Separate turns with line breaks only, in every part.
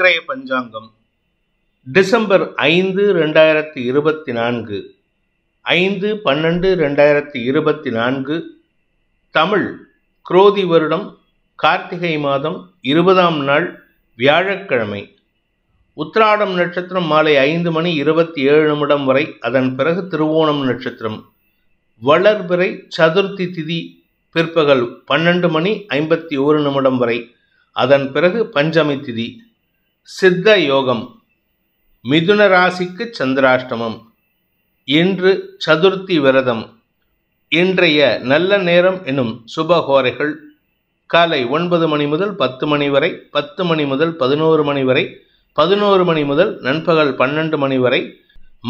இன்றைய பஞ்சாங்கம் டிசம்பர் 5, 2024, 5/12/2024, தமிழ் குரோதி வருடம் கார்த்திகை மாதம் 20ஆம் நாள் வியாழக்கிழமை. உத்திராடம் நட்சத்திரம் மாலை 5:27 வரை, அதன் பிறகு திருவோணம் நட்சத்திரம். வளர்பிறை சதுர்த்தி திதி பிற்பகல் 12:51 வரை, அதன் பிறகு பஞ்சமி திதி. சித்த யோகம். மிதுன ராசிக்கு சந்திராஷ்டமம். இன்று சதுர்த்தி விரதம். இன்றைய நல்ல நேரம் எனும் சுபஹோரைகள் காலை 9 மணி முதல் 10 மணி வரை, 10 மணி முதல் 11 மணி வரை, 11 மணி முதல் நண்பகல் 12 மணி வரை,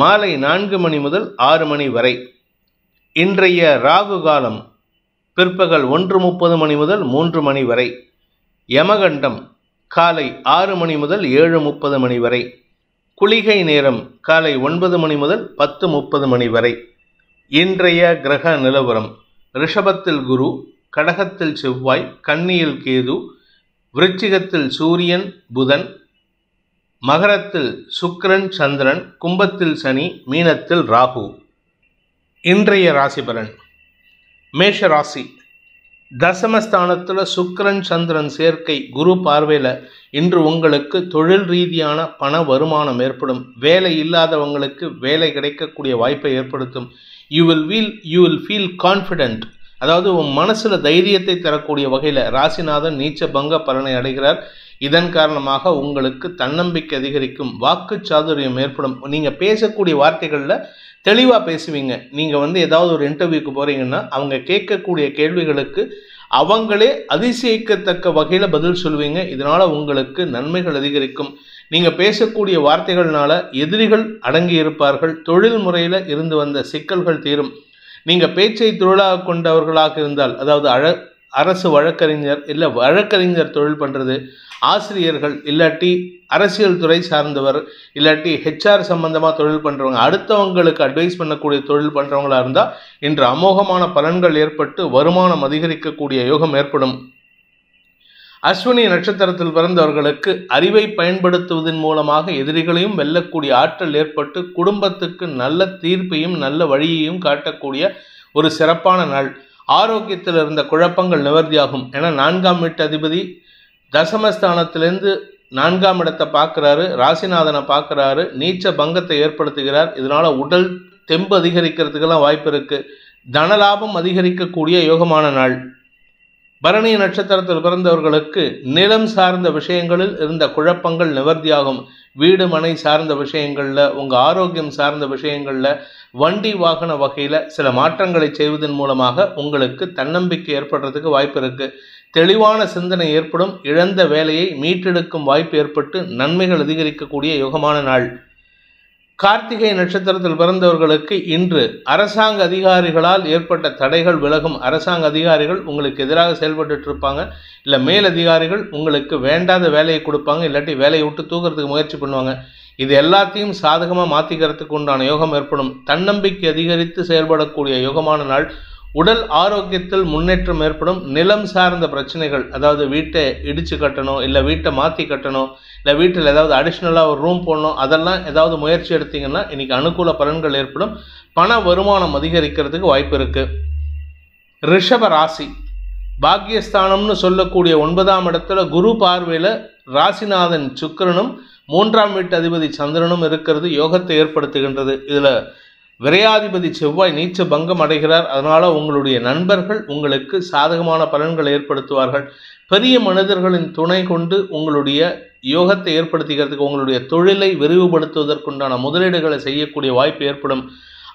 மாலை 4 மணி முதல் 6 மணி வரை. இன்றைய ராகு காலம் பிற்பகல் 1:30 மணி முதல் 3 மணி வரை. யமகண்டம் காலை 6 மணி முதல் 7:30 மணி வரை. குளிகை நேரம் காலை 9 மணி முதல் 10:30 மணி வரை. இன்றைய கிரக நிலவரம்: ரிஷபத்தில் குரு, கடகத்தில் செவ்வாய், கன்னியில் கேது, விருச்சிகத்தில் சூரியன் புதன், மகரத்தில் சுக்கிரன் சந்திரன், கும்பத்தில் சனி, மீனத்தில் ராகு. இன்றைய ராசி பலன்: மேஷ ராசி. தசமஸ்தானத்தில் சுக்கிரன் சந்திரன் சேர்க்கை, குரு பார்வையில் இன்று உங்களுக்கு தொழில் ரீதியான பண வருமானம் ஏற்படும். வேலை இல்லாதவங்களுக்கு வேலை கிடைக்கக்கூடிய வாய்ப்பை ஏற்படுத்தும். You will feel confident. அதாவது உன் மனசில் தைரியத்தை தரக்கூடிய வகையில் ராசிநாதன் நீச்ச பங்க பலனை அடைகிறார். இதன் காரணமாக உங்களுக்கு தன்னம்பிக்கை அதிகரிக்கும். வாக்கு சாதுரியம் ஏற்படும். நீங்கள் பேசக்கூடிய வார்த்தைகளில் தெளிவாக பேசுவீங்க. நீங்கள் ஏதாவது ஒரு இன்டர்வியூக்கு போகிறீங்கன்னா அவங்க கேட்கக்கூடிய கேள்விகளுக்கு அவங்களே அதிசயிக்கத்தக்க வகையில் பதில் சொல்வீங்க. இதனால் உங்களுக்கு நன்மைகள் அதிகரிக்கும். நீங்கள் பேசக்கூடிய வார்த்தைகள்னால எதிரிகள் அடங்கி இருப்பார்கள். தொழில் முறையில் இருந்து வந்த சிக்கல்கள் தீரும். நீங்கள் பேச்சை தொழிலாக கொண்டவர்களாக இருந்தால், அதாவது அரசு வழக்கறிஞர் இல்லை வழக்கறிஞர் தொழில் பண்ணுறது, ஆசிரியர்கள் இல்லாட்டி அரசியல் துறை சார்ந்தவர் இல்லாட்டி ஹெச்ஆர் சம்பந்தமாக தொழில் பண்ணுறவங்க, அடுத்தவங்களுக்கு அட்வைஸ் பண்ணக்கூடிய தொழில் பண்ணுறவங்களா இருந்தால் இன்று அமோகமான பலன்கள் ஏற்பட்டு வருமானம் அதிகரிக்கக்கூடிய யோகம் ஏற்படும். அஸ்வினி நட்சத்திரத்தில் பிறந்தவர்களுக்கு அறிவை பயன்படுத்துவதன் மூலமாக எதிரிகளையும் வெல்லக்கூடிய ஆற்றல் ஏற்பட்டு குடும்பத்துக்கு நல்ல தீர்ப்பையும் நல்ல வழியையும் காட்டக்கூடிய ஒரு சிறப்பான நாள். ஆரோக்கியத்தில் இருந்த குழப்பங்கள் நிவர்த்தியாகும். ஏன்னா 4ஆம் வீட்டு அதிபதி தசமஸ்தானத்திலேருந்து 4ஆம் இடத்தை பார்க்குறாரு, ராசிநாதனை பார்க்குறாரு, நீச்ச பங்கத்தை ஏற்படுத்துகிறார். இதனால் உடல் தெம்பு அதிகரிக்கிறதுக்கெல்லாம் வாய்ப்பு இருக்குது. தனலாபம் அதிகரிக்கக்கூடிய யோகமான நாள். பரணி நட்சத்திரத்தில் பிறந்தவர்களுக்கு நிலம் சார்ந்த விஷயங்களில் இருந்த குழப்பங்கள் நிவர்த்தியாகும். வீடு மனை சார்ந்த விஷயங்களில், உங்கள் ஆரோக்கியம் சார்ந்த விஷயங்களில், வண்டி வாகன வகையில் சில மாற்றங்களை செய்வதன் மூலமாக உங்களுக்கு தன்னம்பிக்கை ஏற்படுறதுக்கு வாய்ப்பு இருக்குது. தெளிவான சிந்தனை ஏற்படும். இழந்த வேலையை மீட்டெடுக்கும் வாய்ப்பு ஏற்பட்டு நன்மைகள் அதிகரிக்கக்கூடிய யோகமான நாள். கார்த்திகை நட்சத்திரத்தில் பிறந்தவர்களுக்கு இன்று அரசாங்க அதிகாரிகளால் ஏற்பட்ட தடைகள் விலகும். அரசாங்க அதிகாரிகள் உங்களுக்கு எதிராக செயல்பட்டு இருப்பாங்க. இல்லை மேலதிகாரிகள் உங்களுக்கு வேண்டாத வேலையை கொடுப்பாங்க, இல்லாட்டி வேலையை விட்டு தூக்கிறதுக்கு முயற்சி பண்ணுவாங்க. இது எல்லாத்தையும் சாதகமாக மாற்றிக்கிறதுக்கு உண்டான யோகம் ஏற்படும். தன்னம்பிக்கை அதிகரித்து செயல்படக்கூடிய யோகமான நாள். உடல் ஆரோக்கியத்தில் முன்னேற்றம் ஏற்படும். நிலம் சார்ந்த பிரச்சனைகள், அதாவது வீட்டை இடித்து கட்டணும், இல்லை வீட்டை மாற்றி கட்டணும், இல்லை வீட்டில் ஏதாவது அடிஷ்னலாக ஒரு ரூம் போடணும், அதெல்லாம் ஏதாவது முயற்சி எடுத்தீங்கன்னா இன்றைக்கி அனுகூல பலன்கள் ஏற்படும். பண வருமானம் அதிகரிக்கிறதுக்கு வாய்ப்பு இருக்குது. ரிஷப ராசி. பாக்கியஸ்தானம்னு சொல்லக்கூடிய 9ஆம் இடத்துல குரு பார்வையில் ராசிநாதன் சுக்கிரனும் 3ஆம் வீட்டு அதிபதி சந்திரனும் இருக்கிறது யோகத்தை ஏற்படுத்துகின்றது. இதில் விரையாதிபதி செவ்வாய் நீச்ச பங்கம் அடைகிறார். அதனால் உங்களுடைய நண்பர்கள் உங்களுக்கு சாதகமான பலன்களை ஏற்படுத்துவார்கள். பெரிய மனிதர்களின் துணை கொண்டு உங்களுடைய யோகத்தை ஏற்படுத்திக்கிறதுக்கு, உங்களுடைய தொழிலை விரிவுபடுத்துவதற்குண்டான முதலீடுகளை செய்யக்கூடிய வாய்ப்பு ஏற்படும்.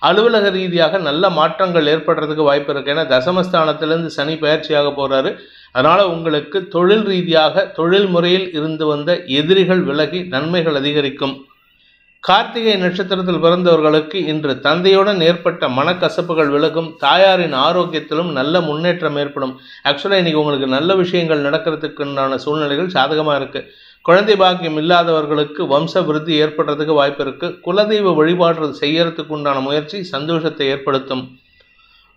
அலுவலக ரீதியாக நல்ல மாற்றங்கள் ஏற்படுறதுக்கு வாய்ப்பு இருக்குது. ஏன்னா தசமஸ்தானத்திலேருந்து சனி பயிற்சியாக போகிறாரு. அதனால் உங்களுக்கு தொழில் ரீதியாக தொழில் முறையில் இருந்து வந்த எதிரிகள் விலகி நன்மைகள் அதிகரிக்கும். கார்த்திகை நட்சத்திரத்தில் பிறந்தவர்களுக்கு இன்று தந்தையுடன் ஏற்பட்ட மனக்கசப்புகள் விலகும். தாயாரின் ஆரோக்கியத்திலும் நல்ல முன்னேற்றம் ஏற்படும். ஆக்சுவலாக இன்றைக்கி உங்களுக்கு நல்ல விஷயங்கள் நடக்கிறதுக்குண்டான சூழ்நிலைகள் சாதகமாக இருக்குது. குழந்தை பாக்கியம் இல்லாதவர்களுக்கு வம்ச விருத்தி ஏற்படுறதுக்கு வாய்ப்பு இருக்குது. குலதெய்வ வழிபாடு செய்யறதுக்கு உண்டான முயற்சி சந்தோஷத்தை ஏற்படுத்தும்.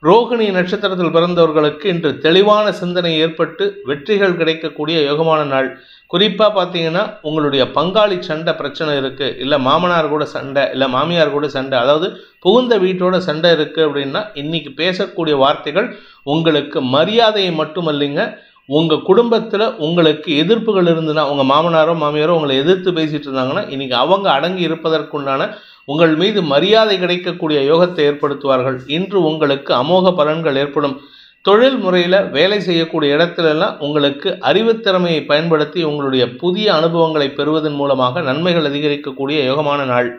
ரோகிணி நட்சத்திரத்தில் பிறந்தவர்களுக்கு இன்று தெளிவான சிந்தனை ஏற்பட்டு வெற்றிகள் கிடைக்கக்கூடிய யோகமான நாள். குறிப்பாக பார்த்தீங்கன்னா உங்களுடைய பங்காளி சண்டை பிரச்சனை இருக்குது, இல்லை மாமனார் கூட சண்டை, இல்லை மாமியார் கூட சண்டை, அதாவது புகுந்த வீட்டோட சண்டை இருக்குது அப்படின்னா இன்னைக்கு பேசக்கூடிய வார்த்தைகள் உங்களுக்கு மரியாதையை மட்டுமல்லைங்க, உங்கள் குடும்பத்தில் உங்களுக்கு எதிர்ப்புகள் இருந்துன்னா, உங்கள் மாமனாரோ மாமியாரோ உங்களை எதிர்த்து பேசிகிட்டு இருந்தாங்கன்னா இன்றைக்கி அவங்க அடங்கி இருப்பதற்குண்டான உங்கள் மீது மரியாதை கிடைக்கக்கூடிய யோகத்தை ஏற்படுத்துவார்கள். இன்று உங்களுக்கு அமோக பலன்கள் ஏற்படும். தொழில் முறையில் வேலை செய்யக்கூடிய இடத்துலலாம் உங்களுக்கு அறிவுத்திறமையை பயன்படுத்தி உங்களுடைய புதிய அனுபவங்களை பெறுவதன் மூலமாக நன்மைகள் அதிகரிக்கக்கூடிய யோகமான நாள்.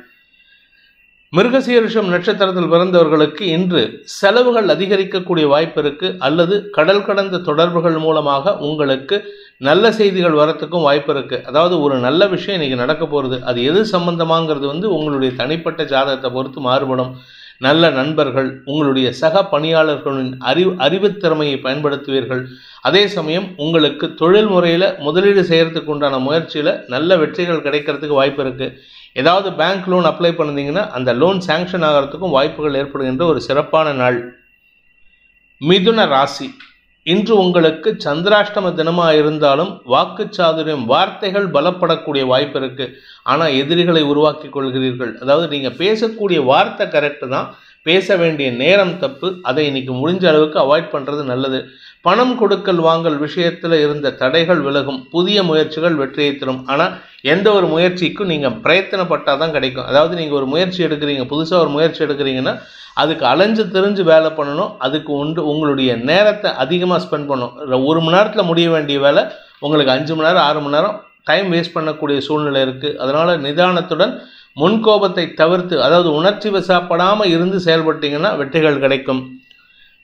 மிருகசீரிஷம் நட்சத்திரத்தில் பிறந்தவர்களுக்கு இன்று செலவுகள் அதிகரிக்கக்கூடிய வாய்ப்பு இருக்குது, அல்லது கடல் கடந்த தொடர்புகள் மூலமாக உங்களுக்கு நல்ல செய்திகள் வரத்துக்கும் வாய்ப்பு இருக்குது. அதாவது ஒரு நல்ல விஷயம் இன்றைக்கி நடக்க போகிறது, அது எது சம்பந்தமாங்கிறது உங்களுடைய தனிப்பட்ட ஜாதகத்தை பொறுத்து மாறுபடும். நல்ல நண்பர்கள், உங்களுடைய சக பணியாளர்களின் அறிவுத்திறமையை பயன்படுத்துவீர்கள். அதே சமயம் உங்களுக்கு தொழில் முறையில் முதலீடு செய்கிறதுக்கு உண்டான முயற்சியில் நல்ல வெற்றிகள் கிடைக்கிறதுக்கு வாய்ப்பு இருக்குது. ஏதாவது பேங்க் லோன் அப்ளை பண்ணிங்கன்னா அந்த லோன் சாங்ஷன் ஆகிறதுக்கும் வாய்ப்புகள் ஏற்படுகின்ற ஒரு சிறப்பான நாள். மிதுன ராசி, இன்று உங்களுக்கு சந்திராஷ்டம தினமாக இருந்தாலும் வாக்குச்சாதுரியம், வார்த்தைகள் பலப்படக்கூடிய வாய்ப்பு இருக்குது. ஆனால் எதிரிகளை உருவாக்கி கொள்கிறீர்கள். அதாவது நீங்கள் பேசக்கூடிய வார்த்தை கரெக்டு தான், பேச வேண்டிய நேரம் தப்பு. அதை இன்னைக்கு முடிஞ்ச அளவுக்கு அவாய்ட் பண்ணுறது நல்லது. பணம் கொடுக்கல் வாங்கல் விஷயத்தில் இருந்த தடைகள் விலகும். புதிய முயற்சிகள் வெற்றியை தரும். ஆனால் எந்த ஒரு முயற்சிக்கும் நீங்கள் பிரயத்தனப்பட்டால் தான் கிடைக்கும். அதாவது நீங்கள் ஒரு முயற்சி எடுக்கிறீங்க, புதுசாக ஒரு முயற்சி எடுக்கிறீங்கன்னா அதுக்கு அலைஞ்சு தெரிஞ்சு வேலை பண்ணணும். அதுக்கு உங்களுடைய நேரத்தை அதிகமாக ஸ்பெண்ட் பண்ணணும். 1 மணி நேரத்தில் முடிய வேண்டிய வேலை உங்களுக்கு 5 மணி நேரம் 6 மணி நேரம் டைம் வேஸ்ட் பண்ணக்கூடிய சூழ்நிலை இருக்குது. அதனால் நிதானத்துடன் முன்கோபத்தை தவிர்த்து, அதாவது உணர்ச்சி வசப்படாமல் இருந்து செயல்பட்டீங்கன்னா வெற்றிகள் கிடைக்கும்.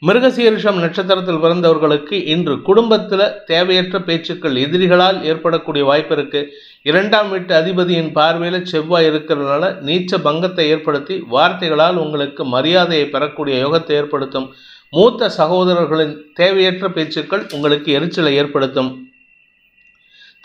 மிருகசீரிஷம் நட்சத்திரத்தில் பிறந்தவர்களுக்கு இன்று குடும்பத்தில் தேவையற்ற பேச்சுக்கள் எதிரிகளால் ஏற்படக்கூடிய வாய்ப்பு இருக்குது. 2ஆம் வீட்டு அதிபதியின் பார்வையில் செவ்வாய் இருக்கிறதுனால நீச்ச பங்கத்தை ஏற்படுத்தி வார்த்தைகளால் உங்களுக்கு மரியாதையை பெறக்கூடிய யோகத்தை ஏற்படுத்தும். மூத்த சகோதரர்களின் தேவையற்ற பேச்சுக்கள் உங்களுக்கு எரிச்சலை ஏற்படுத்தும்.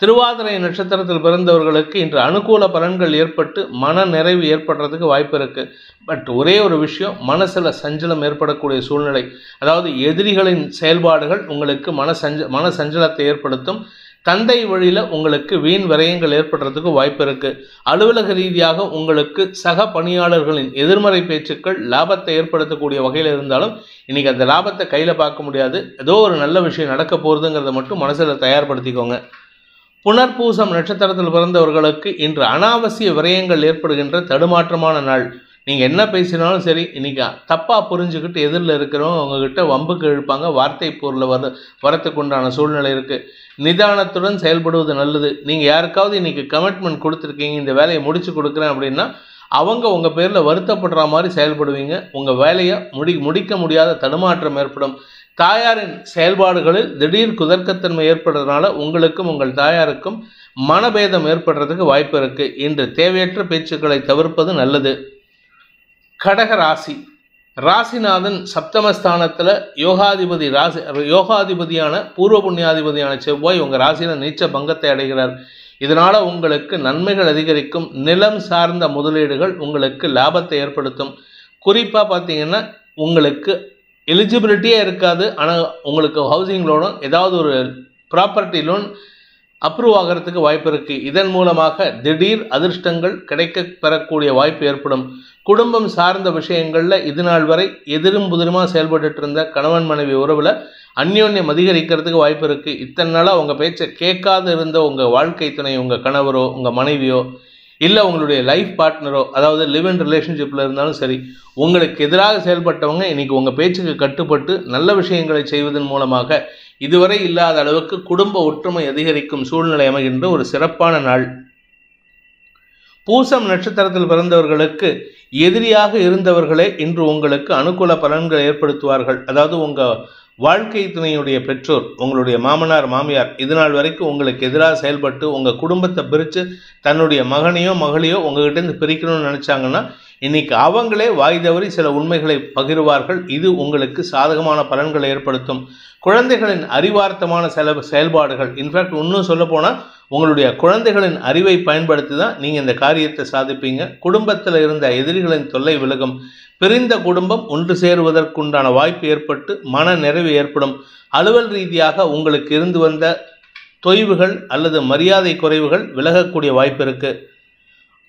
திருவாதிரை நட்சத்திரத்தில் பிறந்தவர்களுக்கு இன்று அனுகூல பலன்கள் ஏற்பட்டு மன நிறைவு ஏற்படுறதுக்கு வாய்ப்பு இருக்குது. பட் ஒரே ஒரு விஷயம், மனசில் சஞ்சலம் ஏற்படக்கூடிய சூழ்நிலை. அதாவது எதிரிகளின் செயல்பாடுகள் உங்களுக்கு மன சஞ்சலத்தை ஏற்படுத்தும். தந்தை வழியில் உங்களுக்கு வீண் விரயங்கள் ஏற்படுறதுக்கு வாய்ப்பு இருக்குது. அலுவலக ரீதியாக உங்களுக்கு சக பணியாளர்களின் எதிர்மறை பேச்சுக்கள் லாபத்தை ஏற்படுத்தக்கூடிய வகையில் இருந்தாலும் இன்றைக்கி அந்த லாபத்தை கையில் பார்க்க முடியாது. ஏதோ ஒரு நல்ல விஷயம் நடக்க போகிறதுங்கிறத மட்டும் மனசில் தயார்படுத்திக்கோங்க. புனர்பூசம் நட்சத்திரத்தில் பிறந்தவர்களுக்கு இன்று அனாவசிய விரயங்கள் ஏற்படுகின்ற தடுமாற்றமான நாள். நீங்கள் என்ன பேசினாலும் சரி, இன்றைக்கி தப்பாக புரிஞ்சுக்கிட்டு எதிரில் இருக்கிறவங்க உங்ககிட்ட வம்புக்கு இழுப்பாங்க. வார்த்தை பொருளில் வரத்துக்கு உண்டான சூழ்நிலை இருக்குது. நிதானத்துடன் செயல்படுவது நல்லது. நீங்கள் யாருக்காவது இன்றைக்கி கமிட்மெண்ட் கொடுத்துருக்கீங்க, இந்த வேலையை முடித்து கொடுக்குறேன் அப்படின்னா அவங்க உங்கள் பேரில் வருத்தப்படுற மாதிரி செயல்படுவீங்க. உங்கள் வேலையை முடிக்க முடியாத தடுமாற்றம் ஏற்படும். தாயாரின் செயல்பாடுகளில் திடீர் குதர்க்கத்தன்மை ஏற்படுறதுனால உங்களுக்கும் உங்கள் தாயாருக்கும் மனபேதம் ஏற்படுறதுக்கு வாய்ப்பு இருக்குது. இன்று தேவையற்ற பேச்சுக்களை தவிர்ப்பது நல்லது. கடக ராசி, ராசிநாதன் சப்தமஸ்தானத்தில் யோகாதிபதியான பூர்வ புண்ணியாதிபதியான செவ்வாய் உங்கள் ராசியில் நீச்ச பங்கத்தை அடைகிறார். இதனால் உங்களுக்கு நன்மைகள் அதிகரிக்கும். நிலம் சார்ந்த முதலீடுகள் உங்களுக்கு லாபத்தை ஏற்படுத்தும். குறிப்பாக பார்த்தீங்கன்னா உங்களுக்கு எலிஜிபிலிட்டியே இருக்காது, ஆனால் உங்களுக்கு ஹவுசிங் லோனும் ஏதாவது ஒரு ப்ராப்பர்ட்டி லோன் அப்ரூவ் ஆகிறதுக்கு வாய்ப்பு இருக்குது. இதன் மூலமாக திடீர் அதிர்ஷ்டங்கள் கிடைக்க பெறக்கூடிய வாய்ப்பு ஏற்படும். குடும்பம் சார்ந்த விஷயங்களில் இது நாள் வரை எதிரும் புதிருமாக செயல்பட்டு இருந்த கணவன் மனைவி உறவில் அந்யோன்யம் அதிகரிக்கிறதுக்கு வாய்ப்பு இருக்குது. இத்தனை நாளாக உங்கள் பேச்சை கேட்காது இருந்த உங்கள் வாழ்க்கை துணை, உங்கள் கணவரோ உங்கள் மனைவியோ இல்லை உங்களுடைய லைஃப் பார்ட்னரோ, அதாவது லிவ் இன் ரிலேஷன்ஷிப்பில் இருந்தாலும் சரி, உங்களுக்கு எதிராக செயல்பட்டவங்க இன்றைக்கி உங்கள் பேச்சுக்கு கட்டுப்பட்டு நல்ல விஷயங்களை செய்வதன் மூலமாக இதுவரை இல்லாத அளவுக்கு குடும்ப ஒற்றுமை அதிகரிக்கும் சூழ்நிலை அமைகின்ற ஒரு சிறப்பான நாள். பூசம் நட்சத்திரத்தில் பிறந்தவர்களுக்கு எதிரியாக இருந்தவர்களே இன்று உங்களுக்கு அனுகூல பலன்களை ஏற்படுத்துவார்கள். அதாவது உங்கள் வாழ்க்கை துணையுடைய பெற்றோர், உங்களுடைய மாமனார் மாமியார் இது நாள் வரைக்கும் உங்களுக்கு எதிராக செயல்பட்டு உங்கள் குடும்பத்தை பிரித்து தன்னுடைய மகனையோ மகளையோ உங்ககிட்டேருந்து பிரிக்கணும்னு நினச்சாங்கன்னா இன்றைக்கி அவங்களே வாய் தவறி சில உண்மைகளை பகிர்வார்கள். இது உங்களுக்கு சாதகமான பலன்களை ஏற்படுத்தும். குழந்தைகளின் அறிவார்த்தமான செயல்பாடுகள், இன்ஃபேக்ட் இன்னும் சொல்லப்போனால் உங்களுடைய குழந்தைகளின் அறிவை பயன்படுத்தி தான் நீங்கள் இந்த காரியத்தை சாதிப்பீங்க. குடும்பத்தில் இருந்த எதிரிகளின் தொல்லை விலகும். பிரிந்த குடும்பம் ஒன்று சேருவதற்குண்டான வாய்ப்பு ஏற்பட்டு மன நிறைவு ஏற்படும். அலுவல் ரீதியாக உங்களுக்கு இருந்து வந்த தொய்வுகள் அல்லது மரியாதை குறைவுகள் விலகக்கூடிய வாய்ப்பு இருக்கு.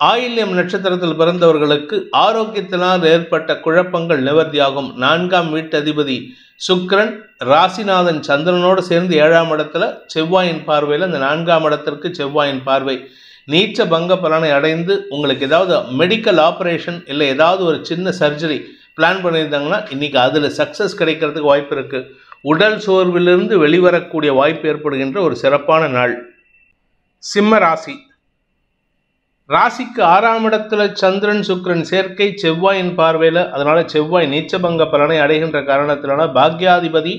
ஆயில்யம் நட்சத்திரத்தில் பிறந்தவர்களுக்கு ஆரோக்கியத்தினால் ஏற்பட்ட குழப்பங்கள் நிவர்த்தியாகும். 4ஆம் வீட்டதிபதி சுக்கிரன் ராசிநாதன் சந்திரனோடு சேர்ந்து 7ஆம் இடத்துல செவ்வாயின் பார்வையில் அந்த 4ஆம் இடத்திற்கு செவ்வாயின் பார்வை நீச்ச பங்க பலனை அடைந்து உங்களுக்கு ஏதாவது மெடிக்கல் ஆப்ரேஷன் இல்லை ஏதாவது ஒரு சின்ன சர்ஜரி பிளான் பண்ணியிருந்தாங்கன்னா இன்றைக்கி அதில் சக்ஸஸ் கிடைக்கிறதுக்கு வாய்ப்பு இருக்குது. உடல் சோர்விலிருந்து வெளிவரக்கூடிய வாய்ப்பு ஏற்படுகின்ற ஒரு சிறப்பான நாள். சிம்ம ராசி. ராசிக்கு 6ஆம் இடத்துல சந்திரன் சுக்கிரன் சேர்க்கை செவ்வாயின் பார்வையில், அதனால செவ்வாய் நீச்சபங்க பலனை அடைகின்ற காரணத்தினால பாக்யாதிபதி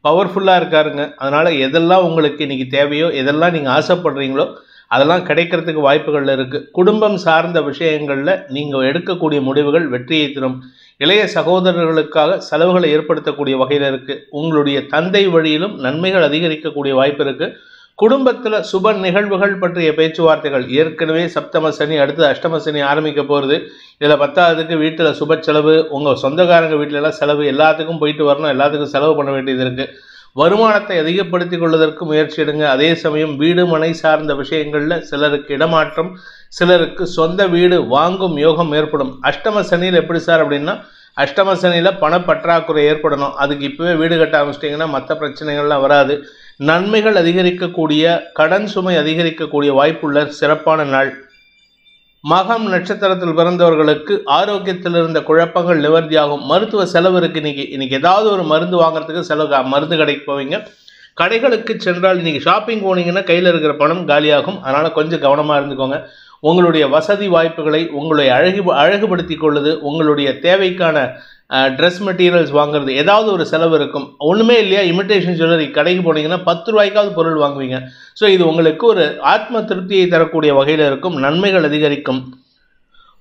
பவர்ஃபுல்லாக இருக்காருங்க. அதனால் எதெல்லாம் உங்களுக்கு இன்றைக்கி தேவையோ எதெல்லாம் நீங்கள் ஆசைப்படுறீங்களோ அதெல்லாம் கிடைக்கிறதுக்கு வாய்ப்புகள் இருக்குது. குடும்பம் சார்ந்த விஷயங்களில் நீங்கள் எடுக்கக்கூடிய முடிவுகள் வெற்றியை தரும். இளைய சகோதரர்களுக்காக செலவுகளை ஏற்படுத்தக்கூடிய வகையில் இருக்குது. உங்களுடைய தந்தை வழியிலும் நன்மைகள் அதிகரிக்கக்கூடிய வாய்ப்பு இருக்குது. குடும்பத்தில் சுப நிகழ்வுகள் பற்றிய பேச்சுவார்த்தைகள், ஏற்கனவே சப்தம சனி அடுத்து அஷ்டம சனி ஆரம்பிக்க போகிறது. இதில் 10ஆவதுக்கு வீட்டில் சுப செலவு, உங்கள் சொந்தக்காரங்க வீட்டிலலாம் செலவு, எல்லாத்துக்கும் போயிட்டு வரணும், எல்லாத்துக்கும் செலவு பண்ண வேண்டியது இருக்குது. வருமானத்தை அதிகப்படுத்திக் கொள்வதற்கு முயற்சி எடுங்க. அதே சமயம் வீடு மனை சார்ந்த விஷயங்களில் சிலருக்கு இடமாற்றம், சிலருக்கு சொந்த வீடு வாங்கும் யோகம் ஏற்படும். அஷ்டம சனியில் எப்படி சார் அப்படின்னா, அஷ்டம சனியில் பணப்பற்றாக்குறை ஏற்படணும். அதுக்கு இப்போவே வீடு கட்ட ஆரம்பிச்சிட்டிங்கன்னா மற்ற பிரச்சனைகள்லாம் வராது. நன்மைகள் அதிகரிக்கக்கூடிய, கடன் சுமை அதிகரிக்கக்கூடிய வாய்ப்புள்ள சிறப்பான நாள். மகம் நட்சத்திரத்தில் பிறந்தவர்களுக்கு ஆரோக்கியத்தில் இருந்த குழப்பங்கள் நிவர்த்தியாகும். மருத்துவ செலவு இருக்குது. இன்னைக்கு ஏதாவது ஒரு மருந்து வாங்குறதுக்கு செலவு, மருந்து கடைக்கு போவீங்க. கடைகளுக்கு சென்றால் இன்றைக்கி ஷாப்பிங் போனீங்கன்னா கையில் இருக்கிற பணம் காலியாகும். அதனால் கொஞ்சம் கவனமாக இருந்துக்கோங்க. உங்களுடைய வசதி வாய்ப்புகளை உங்களை அழகுபடுத்தி கொள்ளுது. உங்களுடைய தேவைக்கான ட்ரெஸ் மெட்டீரியல்ஸ் வாங்குறது, ஏதாவது ஒரு செலவு இருக்கும். ஒன்றுமே இல்லையா, இமிட்டேஷன் ஜுவல்லரி கடைக்கு போனீங்கன்னா 10 ரூபாய்க்காவது பொருள் வாங்குவீங்க. ஸோ இது உங்களுக்கு ஒரு ஆத்ம திருப்தியை தரக்கூடிய வகையில் இருக்கும். நன்மைகள் அதிகரிக்கும்.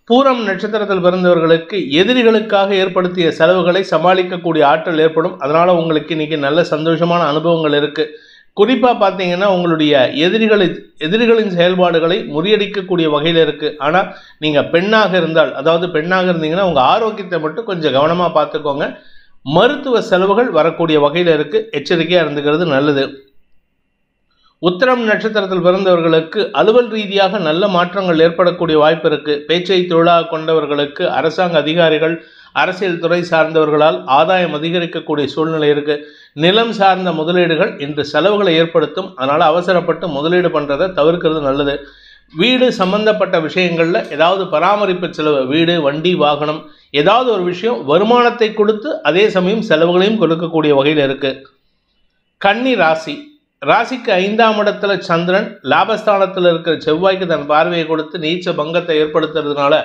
பூரம் நட்சத்திரத்தில் பிறந்தவர்களுக்கு எதிரிகளுக்காக ஏற்படுத்திய செலவுகளை சமாளிக்கக்கூடிய ஆற்றல் ஏற்படும். அதனால் உங்களுக்கு இன்றைக்கி நல்ல சந்தோஷமான அனுபவங்கள் இருக்குது. குறிப்பாக பார்த்தீங்கன்னா உங்களுடைய எதிரிகளின் செயல்பாடுகளை முறியடிக்கக்கூடிய வகையில் இருக்குது. ஆனால் நீங்கள் பெண்ணாக இருந்தால், அதாவது பெண்ணாக இருந்தீங்கன்னா உங்கள் ஆரோக்கியத்தை மட்டும் கொஞ்சம் கவனமாக பார்த்துக்கோங்க. மருத்துவ செலவுகள் வரக்கூடிய வகையில் இருக்குது. எச்சரிக்கையாக இருந்துக்கிறது நல்லது. உத்திரம் நட்சத்திரத்தில் பிறந்தவர்களுக்கு அலுவல் ரீதியாக நல்ல மாற்றங்கள் ஏற்படக்கூடிய வாய்ப்பு இருக்குது. பேச்சை தொழிலாக கொண்டவர்களுக்கு அரசாங்க அதிகாரிகள், அரசியல் துறை சார்ந்தவர்களால் ஆதாயம் அதிகரிக்கக்கூடிய சூழ்நிலை இருக்குது. நிலம் சார்ந்த முதலீடுகள் இன்று செலவுகளை ஏற்படுத்தும். அதனால் அவசரப்பட்டு முதலீடு பண்ணுறதை தவிர்க்கிறது நல்லது. வீடு சம்பந்தப்பட்ட விஷயங்களில் ஏதாவது பராமரிப்பு செலவு, வீடு வண்டி வாகனம் ஏதாவது ஒரு விஷயம் வருமானத்தை கொடுத்து அதே சமயம் செலவுகளையும் கொடுக்கக்கூடிய வகையில் இருக்குது. கன்னி ராசி. ராசிக்கு 5ஆம் இடத்துல சந்திரன், லாபஸ்தானத்தில் இருக்கிற செவ்வாய்க்கு தன் பார்வையை கொடுத்து நீச்ச பங்கத்தை ஏற்படுத்துறதுனால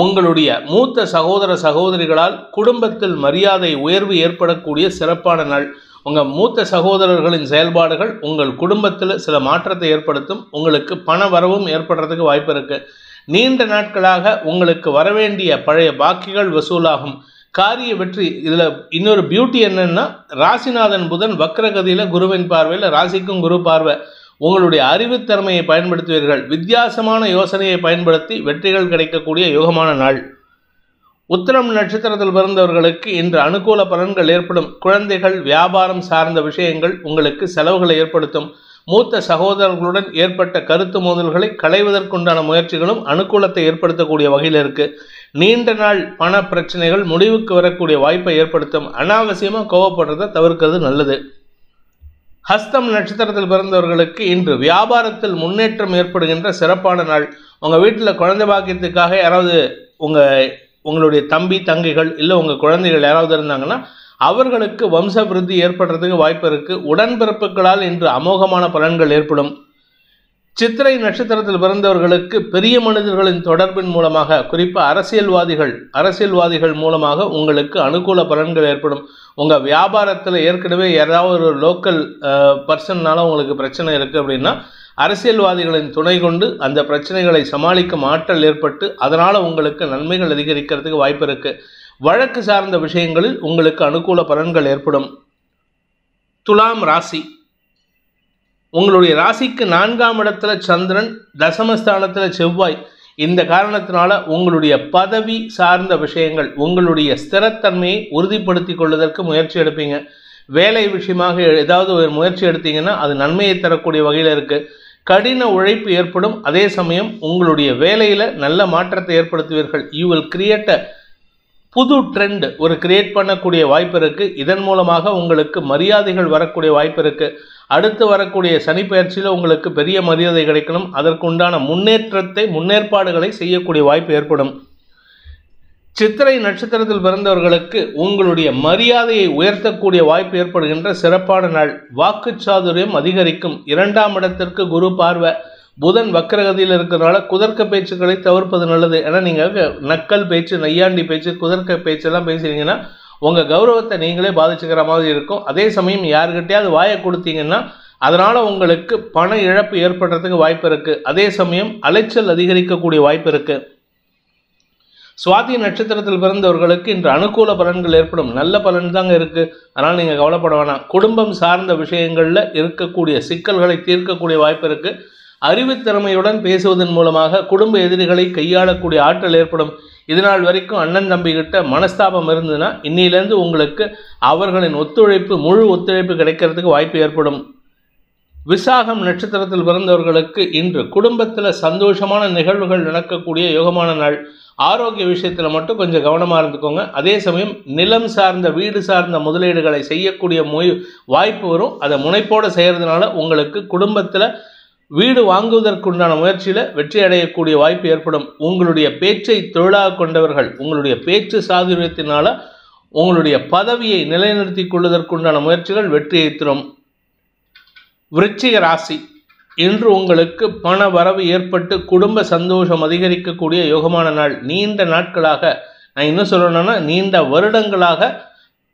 உங்களுடைய மூத்த சகோதர சகோதரிகளால் குடும்பத்தில் மரியாதை உயர்வு ஏற்படக்கூடிய சிறப்பான நாள். உங்கள் மூத்த சகோதரர்களின் செயல்பாடுகள் உங்கள் குடும்பத்தில் சில மாற்றத்தை ஏற்படுத்தும். உங்களுக்கு பண வரவும் ஏற்படுறதுக்கு வாய்ப்பு இருக்குது. நீண்ட நாட்களாக உங்களுக்கு வரவேண்டிய பழைய பாக்கிகள் வசூலாகும். காரிய வெற்றி. இதில் இன்னொரு பியூட்டி என்னன்னா, ராசிநாதன் புதன் வக்ரகதியில் குருவின் பார்வையில், ராசிக்கும் குரு பார்வை. உங்களுடைய அறிவுத்திறமையை பயன்படுத்துவீர்கள். வித்தியாசமான யோசனையை பயன்படுத்தி வெற்றிகள் கிடைக்கக்கூடிய யோகமான நாள். உத்திரம் நட்சத்திரத்தில் பிறந்தவர்களுக்கு இன்று அனுகூல பலன்கள் ஏற்படும். குழந்தைகள், வியாபாரம் சார்ந்த விஷயங்கள் உங்களுக்கு செலவுகளை ஏற்படுத்தும். மூத்த சகோதரர்களுடன் ஏற்பட்ட கருத்து மோதல்களை களைவதற்குண்டான முயற்சிகளும் அனுகூலத்தை ஏற்படுத்தக்கூடிய வகையில் இருக்குது. நீண்ட நாள் பண பிரச்சனைகள் முடிவுக்கு வரக்கூடிய வாய்ப்பை ஏற்படுத்தும். அனாவசியமாக கோவப்படுறதை தவிர்க்கிறது நல்லது. ஹஸ்தம் நட்சத்திரத்தில் பிறந்தவர்களுக்கு இன்று வியாபாரத்தில் முன்னேற்றம் ஏற்படுகின்ற சிறப்பான நாள். உங்கள் வீட்டில் குழந்தை பாக்கியத்துக்காக யாராவது உங்களுடைய தம்பி தங்கைகள் இல்லை உங்கள் குழந்தைகள் யாராவது இருந்தாங்கன்னா அவர்களுக்கு வம்ச விருத்தி ஏற்படுறதுக்கு வாய்ப்பு இருக்குது. உடன்பிறப்புகளால் இன்று அமோகமான பலன்கள் ஏற்படும். சித்திரை நட்சத்திரத்தில் பிறந்தவர்களுக்கு பெரிய மனிதர்களின் தொடர்பின் மூலமாக, குறிப்பாக அரசியல்வாதிகள் மூலமாக உங்களுக்கு அனுகூல பலன்கள் ஏற்படும். உங்கள் வியாபாரத்தில் ஏற்கனவே ஏதாவது ஒரு லோக்கல் பர்சன்னால உங்களுக்கு பிரச்சனை இருக்குது அப்படின்னா அரசியல்வாதிகளின் துணை கொண்டு அந்த பிரச்சனைகளை சமாளிக்கும் ஆற்றல் ஏற்பட்டு அதனால் உங்களுக்கு நன்மைகள் அதிகரிக்கிறதுக்கு வாய்ப்பு இருக்குது. வழக்கு சார்ந்த விஷயங்களில் உங்களுக்கு அனுகூல பலன்கள் ஏற்படும். துலாம் ராசி. உங்களுடைய ராசிக்கு 4ஆம் இடத்துல சந்திரன், தசமஸ்தானத்தில் செவ்வாய், இந்த காரணத்தினால உங்களுடைய பதவி சார்ந்த விஷயங்கள், உங்களுடைய ஸ்திரத்தன்மையை உறுதிப்படுத்திக் கொள்வதற்கு முயற்சி எடுப்பீங்க. வேலை விஷயமாக ஏதாவது ஒரு முயற்சி எடுத்தீங்கன்னா அது நன்மையை தரக்கூடிய வகையில் இருக்குது. கடின உழைப்பு ஏற்படும். அதே சமயம் உங்களுடைய வேலையில் நல்ல மாற்றத்தை ஏற்படுத்துவீர்கள். யூ வில் கிரியேட் அ புது ட்ரெண்ட் ஒரு கிரியேட் பண்ணக்கூடிய வாய்ப்பு இருக்குது. இதன் மூலமாக உங்களுக்கு மரியாதைகள் வரக்கூடிய வாய்ப்பு இருக்குது. அடுத்து வரக்கூடிய சனி பயிற்சியில் உங்களுக்கு பெரிய மரியாதை கிடைக்கணும். அதற்கு உண்டான முன்னேற்பாடுகளை செய்யக்கூடிய வாய்ப்பு ஏற்படும். சித்திரை நட்சத்திரத்தில் பிறந்தவர்களுக்கு உங்களுடைய மரியாதையை உயர்த்தக்கூடிய வாய்ப்பு ஏற்படுகின்ற சிறப்பான நாள். வாக்குச்சாதுரியம் அதிகரிக்கும். 2ஆம் இடத்திற்கு குரு பார்வை. புதன் வக்கரகதியில் இருக்கிறதுனால குதர்க்க பேச்சுக்களை தவிர்ப்பது நல்லது. ஏன்னா நீங்கள் நக்கல் பேச்சு, நையாண்டி பேச்சு, குதர்க்க பேச்செல்லாம் பேசுறீங்கன்னா உங்கள் கௌரவத்தை நீங்களே பாதிச்சுக்கிற மாதிரி இருக்கும். அதே சமயம் யாருக்கிட்டையாவது வாயை கொடுத்தீங்கன்னா அதனால் உங்களுக்கு பண இழப்பு ஏற்படுறதுக்கு வாய்ப்பு இருக்குது. அதே சமயம் அலைச்சல் அதிகரிக்கக்கூடிய வாய்ப்பு இருக்குது. சுவாதி நட்சத்திரத்தில் பிறந்தவர்களுக்கு இன்று அனுகூல பலன்கள் ஏற்படும். நல்ல பலன் தாங்க இருக்குது. அதனால் நீங்கள் கவலைப்பட வேணாம். குடும்பம் சார்ந்த விஷயங்களில் இருக்கக்கூடிய சிக்கல்களை தீர்க்கக்கூடிய வாய்ப்பு இருக்குது. அறிவுத்திறமையுடன் பேசுவதன் மூலமாக குடும்ப எதிரிகளை கையாளக்கூடிய ஆற்றல் ஏற்படும். இதனால் வரைக்கும் அண்ணன் தம்பிக்கிட்ட மனஸ்தாபம் இருந்ததுன்னா இன்னிலேருந்து உங்களுக்கு அவர்களின் முழு ஒத்துழைப்பு கிடைக்கிறதுக்கு வாய்ப்பு ஏற்படும். விசாகம் நட்சத்திரத்தில் பிறந்தவர்களுக்கு இன்று குடும்பத்தில் சந்தோஷமான நிகழ்வுகள் நடக்கக்கூடிய யோகமான நாள். ஆரோக்கிய விஷயத்தில் மட்டும் கொஞ்சம் கவனமாக இருந்துக்கோங்க. அதே சமயம் நிலம் சார்ந்த வீடு சார்ந்த முதலீடுகளை செய்யக்கூடிய வாய்ப்பு வரும். அதை முனைப்போடு செய்கிறதுனால உங்களுக்கு குடும்பத்தில் வீடு வாங்குவதற்குண்டான முயற்சியில் வெற்றி அடையக்கூடிய வாய்ப்பு ஏற்படும். உங்களுடைய பேச்சை தொழிலாக கொண்டவர்கள் உங்களுடைய பேச்சு சாதுரியத்தினால உங்களுடைய பதவியை நிலைநிறுத்தி கொள்வதற்குண்டான முயற்சிகள் வெற்றியை தரும். விருச்சிக ராசி, இன்று உங்களுக்கு பண வரவு ஏற்பட்டு குடும்ப சந்தோஷம் அதிகரிக்கக்கூடிய யோகமான நாள். நீண்ட நாட்களாக, நான் இன்னும் சொல்லணும்னா நீண்ட வருடங்களாக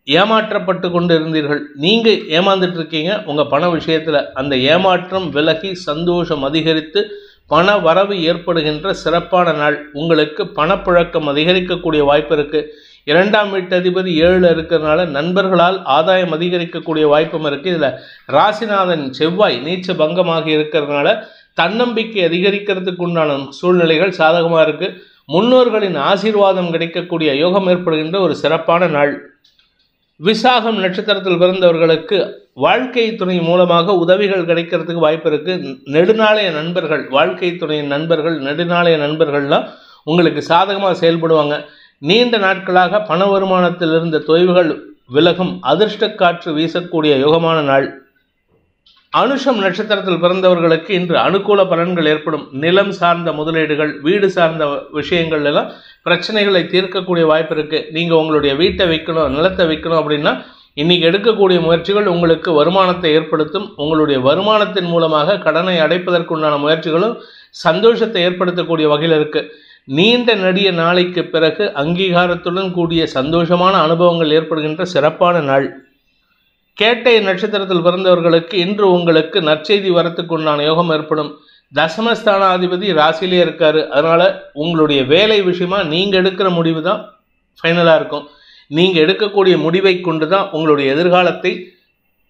ஏமாற்றப்பட்டு கொண்டு இருந்தீர்கள். நீங்கள் ஏமாந்துட்டு இருக்கீங்க உங்கள் பண விஷயத்தில். அந்த ஏமாற்றம் விலகி சந்தோஷம் அதிகரித்து பண வரவு ஏற்படுகின்ற சிறப்பான நாள். உங்களுக்கு பணப்புழக்கம் அதிகரிக்கக்கூடிய வாய்ப்பு இருக்குது. 2ஆம் வீட்டு அதிபதி 7ல் இருக்கிறதுனால நண்பர்களால் ஆதாயம் அதிகரிக்கக்கூடிய வாய்ப்பும் இருக்குது. இதில் ராசிநாதன் செவ்வாய் நீச்ச பங்கமாக இருக்கிறதுனால தன்னம்பிக்கை அதிகரிக்கிறதுக்கு உண்டான சூழ்நிலைகள் சாதகமாக இருக்குது. முன்னோர்களின் ஆசீர்வாதம் கிடைக்கக்கூடிய யோகம் ஏற்படுகின்ற ஒரு சிறப்பான நாள். விசாகம் நட்சத்திரத்தில் பிறந்தவர்களுக்கு வாழ்க்கை துணை மூலமாக உதவிகள் கிடைக்கிறதுக்கு வாய்ப்பு இருக்குது. நெடுநாளைய நண்பர்கள், வாழ்க்கை துணையின் நண்பர்கள், நெடுநாளைய நண்பர்கள்லாம் உங்களுக்கு சாதகமாக செயல்படுவாங்க. நீண்ட நாட்களாக பண வருமானத்தில் இருந்த தொய்வுகள் விலகும். அதிர்ஷ்ட காற்று வீசக்கூடிய யோகமான நாள். அனுஷம் நட்சத்திரத்தில் பிறந்தவர்களுக்கு இன்று அனுகூல பலன்கள் ஏற்படும். நிலம் சார்ந்த முதலீடுகள், வீடு சார்ந்த விஷயங்கள் எல்லாம் பிரச்சனைகளை தீர்க்கக்கூடிய வாய்ப்பு இருக்குது. நீங்கள் உங்களுடைய வீட்டை விற்கணும், நிலத்தை விற்கணும் அப்படின்னா இன்றைக்கி எடுக்கக்கூடிய முயற்சிகள் உங்களுக்கு வருமானத்தை ஏற்படுத்தும். உங்களுடைய வருமானத்தின் மூலமாக கடனை அடைப்பதற்குண்டான முயற்சிகளும் சந்தோஷத்தை ஏற்படுத்தக்கூடிய வகையில் இருக்குது. நீண்ட நெடிய நாளைக்கு பிறகு அங்கீகாரத்துடன் கூடிய சந்தோஷமான அனுபவங்கள் ஏற்படுகின்ற சிறப்பான நாள். கேட்டை நட்சத்திரத்தில் பிறந்தவர்களுக்கு இன்று உங்களுக்கு நற்செய்தி வரத்துக்குண்டான யோகம் ஏற்படும். தசமஸ்தானாதிபதி ராசியிலே இருக்காரு. அதனால் உங்களுடைய வேலை விஷயமா நீங்கள் எடுக்கிற முடிவு தான் ஃபைனலாக இருக்கும். நீங்கள் எடுக்கக்கூடிய முடிவை கொண்டு தான் உங்களுடைய எதிர்காலத்தை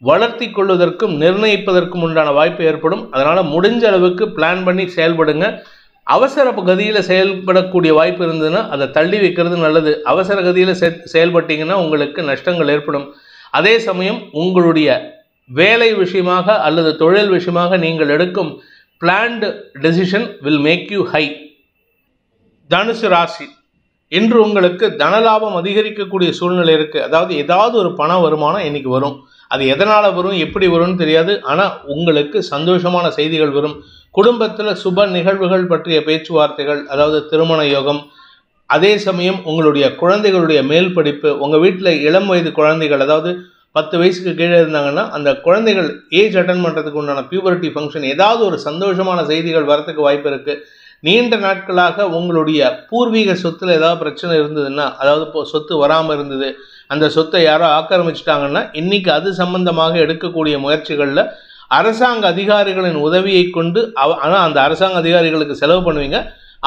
வளர்த்தி கொள்வதற்கும் நிர்ணயிப்பதற்கும் உண்டான வாய்ப்பு ஏற்படும். அதனால் முடிஞ்ச அளவுக்கு பிளான் பண்ணி செயல்படுங்க. அவசர கதியில் செயல்படக்கூடிய வாய்ப்பு இருந்ததுன்னா அதை தள்ளி வைக்கிறது நல்லது. அவசர கதியில் செயல்பட்டீங்கன்னா உங்களுக்கு நஷ்டங்கள் ஏற்படும். அதே சமயம் உங்களுடைய வேலை விஷயமாக அல்லது தொழில் விஷயமாக நீங்கள் எடுக்கும் planned decision will make you high. தனுசு ராசி, இன்று உங்களுக்கு தனலாபம் அதிகரிக்கக்கூடிய சூழ்நிலை இருக்குது. அதாவது ஏதாவது ஒரு பண வருமானம் இன்னைக்கு வரும். அது எதனால் வரும், எப்படி வரும்னு தெரியாது. ஆனால் உங்களுக்கு சந்தோஷமான செய்திகள் வரும். குடும்பத்தில் சுப நிகழ்வுகள் பற்றிய பேச்சுவார்த்தைகள், அதாவது திருமண யோகம். அதே சமயம் உங்களுடைய குழந்தைகளுடைய மேல் படிப்பு, உங்கள் வீட்டில் இளம் வயது குழந்தைகள், அதாவது 10 வயசுக்கு கீழே இருந்தாங்கன்னா அந்த குழந்தைகள் ஏஜ் அட்டன் பண்ணுறதுக்கு உண்டான பியூபர்ட்டி ஃபங்க்ஷன், ஏதாவது ஒரு சந்தோஷமான செய்திகள் வரத்துக்கு வாய்ப்பு இருக்குது. நீண்ட நாட்களாக உங்களுடைய பூர்வீக சொத்தில் ஏதாவது பிரச்சனை இருந்ததுன்னா, அதாவது இப்போ சொத்து வராமல் இருந்தது, அந்த சொத்தை யாரோ ஆக்கிரமிச்சிட்டாங்கன்னா இன்றைக்கி அது சம்பந்தமாக எடுக்கக்கூடிய முயற்சிகளில் அரசாங்க அதிகாரிகளின் உதவியை கொண்டு ஆனால் அந்த அரசாங்க அதிகாரிகளுக்கு செலவு பண்ணுவீங்க.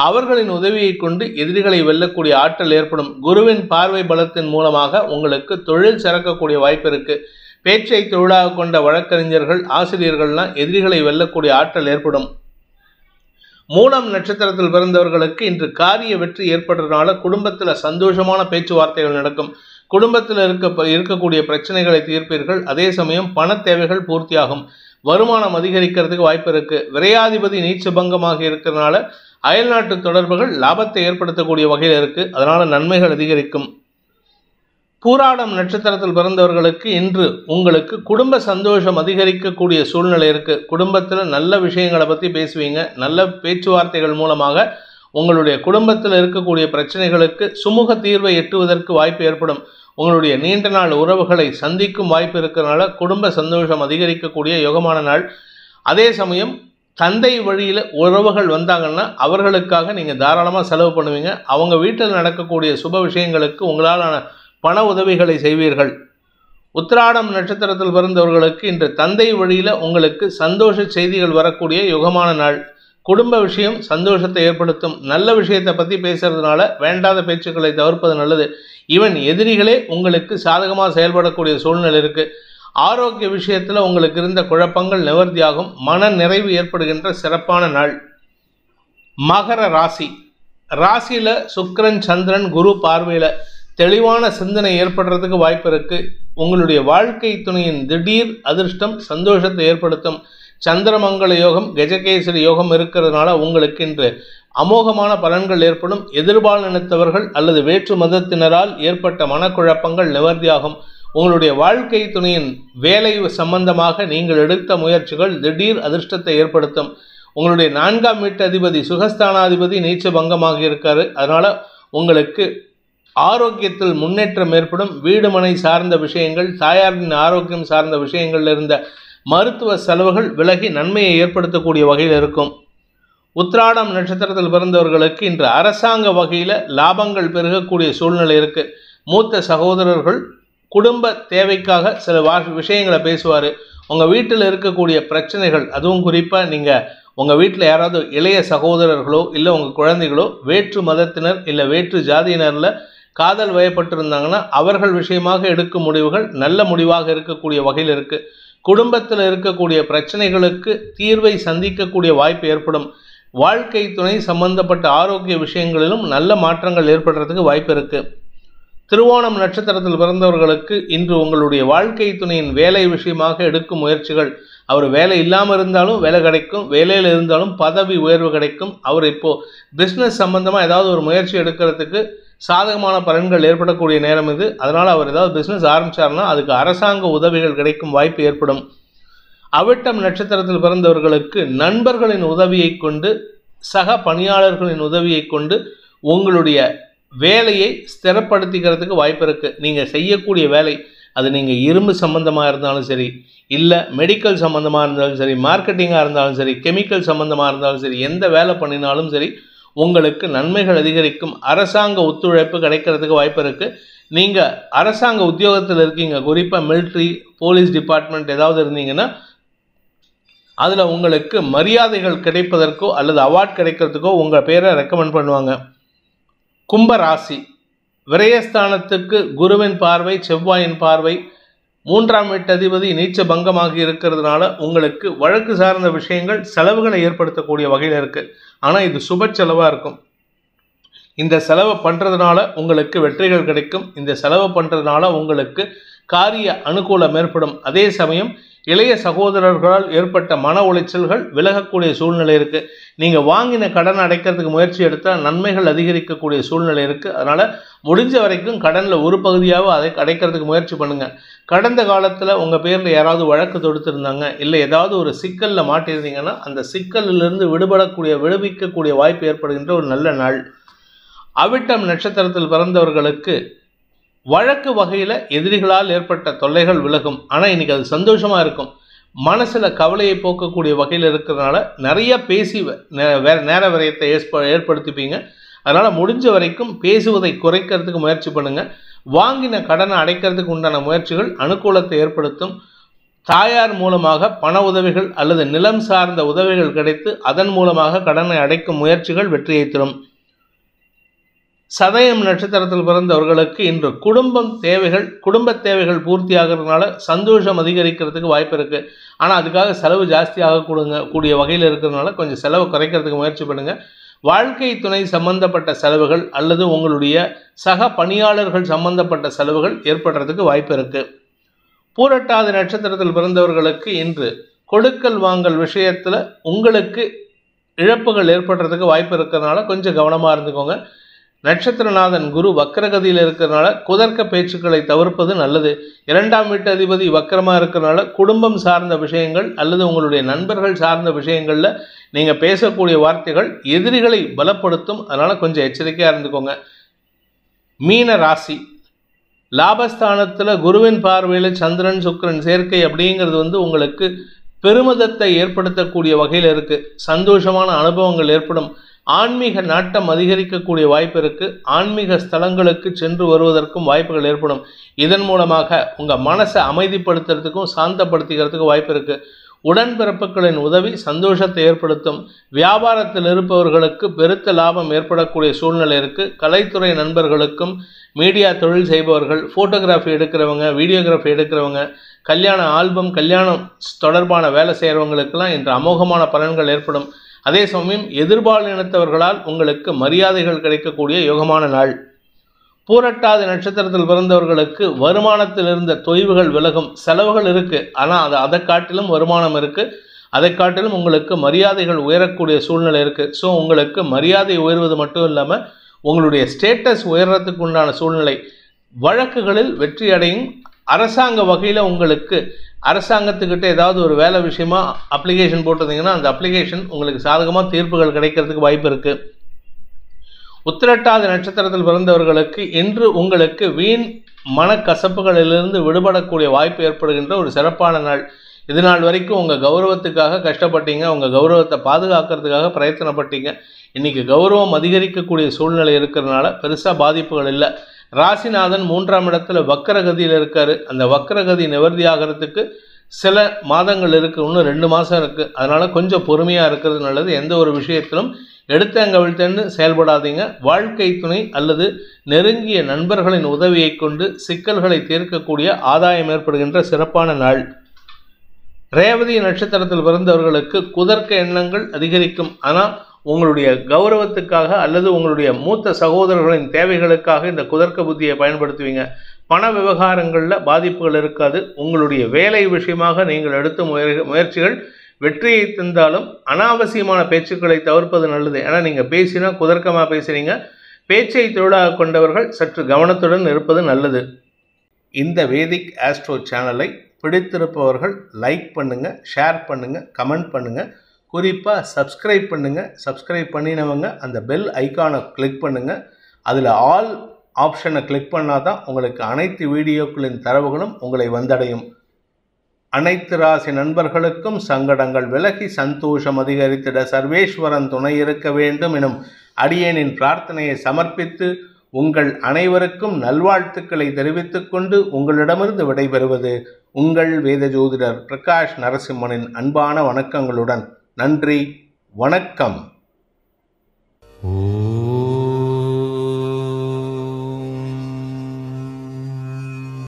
அவர்களின் உதவியை கொண்டு எதிரிகளை வெல்லக்கூடிய ஆற்றல் ஏற்படும். குருவின் பார்வை பலத்தின் மூலமாக உங்களுக்கு தொழில் சிறக்கக்கூடிய வாய்ப்பு இருக்குது. பேச்சை தொழிலாக கொண்ட வழக்கறிஞர்கள், ஆசிரியர்கள்லாம் எதிரிகளை வெல்லக்கூடிய ஆற்றல் ஏற்படும். மூலம் நட்சத்திரத்தில் பிறந்தவர்களுக்கு இன்று காரிய வெற்றி ஏற்படுறதுனால குடும்பத்தில் சந்தோஷமான பேச்சுவார்த்தைகள் நடக்கும். குடும்பத்தில் இருக்கக்கூடிய பிரச்சனைகளை தீர்ப்பீர்கள். அதே சமயம் பண தேவைகள் பூர்த்தியாகும். வருமானம் அதிகரிக்கிறதுக்கு வாய்ப்பு இருக்கு. விரையாதிபதி நீச்சபங்கமாக இருக்கிறதுனால அயல்நாட்டு தொடர்புகள் லாபத்தை ஏற்படுத்தக்கூடிய வகையில் இருக்கு. அதனால நன்மைகள் அதிகரிக்கும். பூராடம் நட்சத்திரத்தில் பிறந்தவர்களுக்கு இன்று உங்களுக்கு குடும்ப சந்தோஷம் அதிகரிக்கக்கூடிய சூழ்நிலை இருக்கு. குடும்பத்தில் நல்ல விஷயங்களை பற்றி பேசுவீங்க. நல்ல பேச்சுவார்த்தைகள் மூலமாக உங்களுடைய குடும்பத்தில் இருக்கக்கூடிய பிரச்சனைகளுக்கு சுமூக தீர்வை எட்டுவதற்கு வாய்ப்பு ஏற்படும். உங்களுடைய நீண்ட நாள் உறவுகளை சந்திக்கும் வாய்ப்பு இருக்கிறதுனால குடும்ப சந்தோஷம் அதிகரிக்கக்கூடிய யோகமான நாள். அதே சமயம் தந்தை வழியில் உறவுகள் வந்தாங்கன்னா அவர்களுக்காக நீங்கள் தாராளமாக செலவு பண்ணுவீங்க. அவங்க வீட்டில் நடக்கக்கூடிய சுப விஷயங்களுக்கு உங்களாலான பண உதவிகளை செய்வீர்கள். உத்திராடம் நட்சத்திரத்தில் பிறந்தவர்களுக்கு இன்று தந்தை வழியில் உங்களுக்கு சந்தோஷ செய்திகள் வரக்கூடிய யுகமான நாள். குடும்ப விஷயம் சந்தோஷத்தை ஏற்படுத்தும். நல்ல விஷயத்தை பற்றி பேசுறதுனால வேண்டாத பேச்சுக்களை தவிர்ப்பது நல்லது. ஈவன் எதிரிகளே உங்களுக்கு சாதகமாக செயல்படக்கூடிய சூழ்நிலை இருக்கு. ஆரோக்கிய விஷயத்தில் உங்களுக்கு இருந்த குழப்பங்கள் நிவர்த்தியாகும். மன நிறைவு ஏற்படுகின்ற சிறப்பான நாள். மகர ராசி. ராசியில் சுக்கிரன் சந்திரன் குரு பார்வையில் தெளிவான சிந்தனை ஏற்படுறதுக்கு வாய்ப்பு இருக்கு. உங்களுடைய வாழ்க்கை துணையின் திடீர் அதிர்ஷ்டம் சந்தோஷத்தை ஏற்படுத்தும். சந்திரமங்கல யோகம் கஜகேசரி யோகம் இருக்கிறதுனால உங்களுக்கு இன்று அமோகமான பலன்கள் ஏற்படும். எதிர்பாலினத்தவர்கள் அல்லது வேற்று மதத்தினரால் ஏற்பட்ட மனக்குழப்பங்கள் நிவர்த்தியாகும். உங்களுடைய வாழ்க்கை துணையின் வேலை சம்பந்தமாக நீங்கள் எடுத்த முயற்சிகள் திடீர் அதிர்ஷ்டத்தை ஏற்படுத்தும். உங்களுடைய 4ஆம் வீட்டு அதிபதி சுகஸ்தானாதிபதி நீச்ச பங்கமாக இருக்காரு. அதனால உங்களுக்கு ஆரோக்கியத்தில் முன்னேற்றம் ஏற்படும். வீடு மனை சார்ந்த விஷயங்கள், தாயாரின் ஆரோக்கியம் சார்ந்த விஷயங்கள்ல இருந்த மருத்துவ செலவுகள் விலகி நன்மையை ஏற்படுத்தக்கூடிய வகையில் இருக்கும். உத்திராடம் நட்சத்திரத்தில் பிறந்தவர்களுக்கு இன்று அரசாங்க வகையில் லாபங்கள் பெருகக்கூடிய சூழ்நிலை இருக்கு. மூத்த சகோதரர்கள் குடும்ப தேவைக்காக சில விஷயங்களை பேசுவார். உங்கள் வீட்டில் இருக்கக்கூடிய பிரச்சனைகள், அதுவும் குறிப்பாக நீங்கள் உங்கள் வீட்டில் யாராவது இளைய சகோதரர்களோ இல்லை உங்கள் குழந்தைகளோ வேற்று மதத்தினர் இல்லை வேற்று ஜாதியினரில் காதல் வயப்பட்டிருந்தாங்கன்னா அவர்கள் விஷயமாக எடுக்கும் முடிவுகள் நல்ல முடிவாக இருக்கக்கூடிய வகையில் இருக்குது. குடும்பத்தில் இருக்கக்கூடிய பிரச்சனைகளுக்கு தீர்வை சந்திக்கக்கூடிய வாய்ப்பு ஏற்படும். வாழ்க்கை துணை சம்பந்தப்பட்ட ஆரோக்கிய விஷயங்களிலும் நல்ல மாற்றங்கள் ஏற்படுறதுக்கு வாய்ப்பு இருக்குது. திருவோணம் நட்சத்திரத்தில் பிறந்தவர்களுக்கு இன்று உங்களுடைய வாழ்க்கை துணையின் வேலை விஷயமாக எடுக்கும் முயற்சிகள், அவர் வேலை இல்லாமல் இருந்தாலும் வேலை கிடைக்கும், வேலையில் இருந்தாலும் பதவி உயர்வு கிடைக்கும். அவர் இப்போது பிஸ்னஸ் சம்பந்தமாக ஏதாவது ஒரு முயற்சி எடுக்கிறதுக்கு சாதகமான பலன்கள் ஏற்படக்கூடிய நேரம் இது. அதனால் அவர் ஏதாவது பிஸ்னஸ் ஆரம்பித்தார்னா அதுக்கு அரசாங்க உதவிகள் கிடைக்கும் வாய்ப்பு ஏற்படும். அவிட்டம் நட்சத்திரத்தில் பிறந்தவர்களுக்கு நண்பர்களின் உதவியை கொண்டு சக பணியாளர்களின் உதவியை கொண்டு உங்களுடைய வேலையை ஸ்திரப்படுத்திக்கிறதுக்கு வாய்ப்பு இருக்குது. நீங்கள் செய்யக்கூடிய வேலை அது நீங்கள் இரும்பு சம்மந்தமாக இருந்தாலும் சரி, இல்லை மெடிக்கல் சம்மந்தமாக இருந்தாலும் சரி, மார்க்கெட்டிங்காக இருந்தாலும் சரி, கெமிக்கல் சம்மந்தமாக இருந்தாலும் சரி, எந்த வேலை பண்ணினாலும் சரி உங்களுக்கு நன்மைகள் அதிகரிக்கும். அரசாங்க ஒத்துழைப்பு கிடைக்கிறதுக்கு வாய்ப்பு இருக்குது. நீங்கள் அரசாங்க உத்தியோகத்தில் இருக்கீங்க, குறிப்பாக மிலிட்ரி, போலீஸ் டிபார்ட்மெண்ட் ஏதாவது இருந்தீங்கன்னா அதில் உங்களுக்கு மரியாதைகள் கிடைப்பதற்கோ அல்லது அவார்ட் கிடைக்கிறதுக்கோ உங்கள் பேரை ரெக்கமெண்ட் பண்ணுவாங்க. கும்பராசி. விரயஸ்தானத்துக்கு குருவின் பார்வை, செவ்வாயின் பார்வை, 3ஆம் வீட்டு அதிபதி நீச்ச பங்கமாக இருக்கிறதுனால உங்களுக்கு வழக்கு சார்ந்த விஷயங்கள் செலவுகளை ஏற்படுத்தக்கூடிய வகையில் இருக்குது. ஆனால் இது சுப செலவாக இருக்கும். இந்த செலவை பண்ணுறதுனால உங்களுக்கு வெற்றிகள் கிடைக்கும். இந்த செலவு பண்ணுறதுனால உங்களுக்கு காரிய அனுகூலம் ஏற்படும். அதே சமயம் இளைய சகோதரர்களால் ஏற்பட்ட மன உளைச்சல்கள் விலகக்கூடிய சூழ்நிலை இருக்குது. நீங்கள் வாங்கின கடன் அடைக்கிறதுக்கு முயற்சி எடுத்தால் நன்மைகள் அதிகரிக்கக்கூடிய சூழ்நிலை இருக்குது. அதனால் முடிஞ்ச வரைக்கும் கடனில் ஒரு பகுதியாகவும் அதை அடைக்கிறதுக்கு முயற்சி பண்ணுங்கள். கடந்த காலத்தில் உங்கள் பேரில் யாராவது வழக்கு தொடுத்திருந்தாங்க, இல்லை ஏதாவது ஒரு சிக்கலில் மாட்டியிருந்தீங்கன்னா அந்த சிக்கலிலிருந்து விடுவிக்கக்கூடிய வாய்ப்பு ஏற்படுகின்ற ஒரு நல்ல நாள். அவிட்டம் நட்சத்திரத்தில் பிறந்தவர்களுக்கு வழக்கு வகையில் எதிரிகளால் ஏற்பட்ட தொல்லைகள் விலகும். ஆனால் இன்றைக்கி அது சந்தோஷமாக இருக்கும். மனசில் கவலையை போக்கக்கூடிய வகையில் இருக்கிறதுனால நிறைய பேசி நேர விரயத்தை ஏற்படுத்திப்பீங்க. அதனால் முடிஞ்ச வரைக்கும் பேசுவதை குறைக்கிறதுக்கு முயற்சி பண்ணுங்கள். வாங்கின கடனை அடைக்கிறதுக்கு உண்டான முயற்சிகள் அனுகூலத்தை ஏற்படுத்தும். தாயார் மூலமாக பண உதவிகள் அல்லது நிலம் சார்ந்த உதவிகள் கிடைத்து அதன் மூலமாக கடனை அடைக்கும் முயற்சிகள் வெற்றியை தரும். சதயம் நட்சத்திரத்தில் பிறந்தவர்களுக்கு இன்று குடும்ப தேவைகள் பூர்த்தி ஆகிறதுனால சந்தோஷம் அதிகரிக்கிறதுக்கு வாய்ப்பு இருக்குது. ஆனால் அதுக்காக செலவு ஜாஸ்தியாக கூடிய வகையில் இருக்கிறதுனால கொஞ்சம் செலவு குறைக்கிறதுக்கு முயற்சி பண்ணுங்கள். வாழ்க்கை துணை சம்பந்தப்பட்ட செலவுகள் அல்லது உங்களுடைய சக பணியாளர்கள் சம்பந்தப்பட்ட செலவுகள் ஏற்படுறதுக்கு வாய்ப்பு இருக்குது. பூரட்டாதி நட்சத்திரத்தில் பிறந்தவர்களுக்கு இன்று கொடுக்கல் வாங்கல் விஷயத்தில் உங்களுக்கு இழப்புகள் ஏற்படுறதுக்கு வாய்ப்பு இருக்கிறதுனால கொஞ்சம் கவனமாக இருந்துக்கோங்க. நட்சத்திரநாதன் குரு வக்கரகதியில் இருக்கிறதுனால குதர்க்க பேச்சுக்களை தவிர்ப்பது நல்லது. 2ஆம் வீட்டு அதிபதி வக்கரமாக இருக்கிறதுனால குடும்பம் சார்ந்த விஷயங்கள் அல்லது உங்களுடைய நண்பர்கள் சார்ந்த விஷயங்களில் நீங்கள் பேசக்கூடிய வார்த்தைகள் எதிரிகளை பலப்படுத்தும். அதனால் கொஞ்சம் எச்சரிக்கையாக இருந்துக்கோங்க. மீன ராசி, லாபஸ்தானத்தில் குருவின் பார்வையில் சந்திரன் சுக்கிரன் சேர்க்கை அப்படிங்கிறது உங்களுக்கு பெருமிதத்தை ஏற்படுத்தக்கூடிய வகையில் இருக்குது. சந்தோஷமான அனுபவங்கள் ஏற்படும். ஆன்மீக நாட்டம் அதிகரிக்கக்கூடிய வாய்ப்பு இருக்குது. ஆன்மீக ஸ்தலங்களுக்கு சென்று வருவதற்கும் வாய்ப்புகள் ஏற்படும். இதன் மூலமாக உங்கள் மனசை அமைதிப்படுத்துறதுக்கும் சாந்தப்படுத்திக்கிறதுக்கும் வாய்ப்பு இருக்குது. உடன்பிறப்புகளின் உதவி சந்தோஷத்தை ஏற்படுத்தும். வியாபாரத்தில் இருப்பவர்களுக்கு பெருத்த லாபம் ஏற்படக்கூடிய சூழ்நிலை இருக்குது. கலைத்துறை நண்பர்களுக்கும், மீடியா தொழில் செய்பவர்கள், ஃபோட்டோகிராஃபி எடுக்கிறவங்க, வீடியோகிராஃபி எடுக்கிறவங்க, கல்யாண ஆல்பம், கல்யாணம் தொடர்பான வேலை செய்கிறவங்களுக்கெல்லாம் இன்று அமோகமான பலன்கள் ஏற்படும். அதே சமயம் எதிர்பாலினத்தவர்களால் உங்களுக்கு மரியாதைகள் கிடைக்கக்கூடிய யோகமான நாள். பூரட்டாதி நட்சத்திரத்தில் பிறந்தவர்களுக்கு வருமானத்தில் இருந்த தொய்வுகள் விலகும். செலவுகள் இருக்குது, ஆனால் அதை காட்டிலும் வருமானம் இருக்குது. அதை காட்டிலும் உங்களுக்கு மரியாதைகள் உயரக்கூடிய சூழ்நிலை இருக்குது. ஸோ உங்களுக்கு மரியாதை உயர்வது மட்டும் இல்லாமல் உங்களுடைய ஸ்டேட்டஸ் உயர்றதுக்கு உண்டான சூழ்நிலை. வழக்குகளில் வெற்றி அடையும். அரசாங்க வகையில் உங்களுக்கு அரசாங்கத்துக்கிட்ட ஏதாவது ஒரு வேலை விஷயமா அப்ளிகேஷன் போட்டிருந்தீங்கன்னா அந்த அப்ளிகேஷன் உங்களுக்கு சாதகமாக தீர்ப்புகள் கிடைக்கிறதுக்கு வாய்ப்பு இருக்குது. உத்திரட்டாதி நட்சத்திரத்தில் பிறந்தவர்களுக்கு இன்று உங்களுக்கு வீண் மனக்கசப்புகளிலிருந்து விடுபடக்கூடிய வாய்ப்பு ஏற்படுகின்ற ஒரு சிறப்பான நாள். இது நாள் வரைக்கும் உங்கள் கௌரவத்துக்காக கஷ்டப்பட்டீங்க, உங்கள் கௌரவத்தை பாதுகாக்கிறதுக்காக பிரயத்தனப்பட்டீங்க. இன்றைக்கி கௌரவம் அதிகரிக்கக்கூடிய சூழ்நிலை இருக்கிறதுனால பெருசாக பாதிப்புகள் இல்லை. ராசிநாதன் 3ஆம் இடத்துல வக்கரகதியில் இருக்கார். அந்த வக்கரகதி நிவர்த்தி ஆகிறதுக்கு சில மாதங்கள் இருக்குது, இன்னும் 2 மாதம் இருக்குது. அதனால் கொஞ்சம் பொறுமையாக இருக்கிறது நல்லது. எந்த ஒரு விஷயத்திலும் எடுத்தங்கவிழ்த்தன்னு செயல்படாதீங்க. வாழ்க்கை துணை அல்லது நெருங்கிய நண்பர்களின் உதவியை கொண்டு சிக்கல்களை தீர்க்கக்கூடிய ஆதாயம் ஏற்படுகின்ற சிறப்பான நாள். ரேவதி நட்சத்திரத்தில் பிறந்தவர்களுக்கு குதர்க்க எண்ணங்கள் அதிகரிக்கும். ஆனால் உங்களுடைய கௌரவத்துக்காக அல்லது உங்களுடைய மூத்த சகோதரர்களின் தேவைகளுக்காக இந்த குதர்க்க புத்தியை பயன்படுத்துவீங்க. பண விவகாரங்களில் பாதிப்புகள் இருக்காது. உங்களுடைய வேலை விஷயமாக நீங்கள் எடுத்த முயற்சிகள் வெற்றியை தந்தாலும் அனாவசியமான பேச்சுக்களை தவிர்ப்பது நல்லது. ஏன்னா நீங்கள் பேசினா குதர்க்கமாக பேசுகிறீங்க. பேச்சை தொழிலாக கொண்டவர்கள் சற்று கவனத்துடன் இருப்பது நல்லது. இந்த வேதிக் ஆஸ்ட்ரோ சேனலை பிடித்திருப்பவர்கள் லைக் பண்ணுங்கள், ஷேர் பண்ணுங்கள், கமெண்ட் பண்ணுங்கள். குறிப்பாக சப்ஸ்கிரைப் பண்ணுங்கள். சப்ஸ்கிரைப் பண்ணினவங்க அந்த பெல் ஐக்கானை கிளிக் பண்ணுங்கள். அதில் ஆல் ஆப்ஷனை கிளிக் பண்ணால் தான் உங்களுக்கு அனைத்து வீடியோக்களின் தரவுகளும் உங்களை வந்தடையும். அனைத்து ராசி நண்பர்களுக்கும் சங்கடங்கள் விலகி சந்தோஷம் அதிகரித்திட சர்வேஸ்வரன் துணை இருக்க வேண்டும் எனும் அடியேனின் பிரார்த்தனையை சமர்ப்பித்து உங்கள் அனைவருக்கும் நல்வாழ்த்துக்களை தெரிவித்துக் கொண்டு உங்களிடமிருந்து விடைபெறுவது உங்கள் வேத ஜோதிடர் பிரகாஷ் நரசிம்மனின் அன்பான வணக்கங்களுடன். நன்றி, வணக்கம்.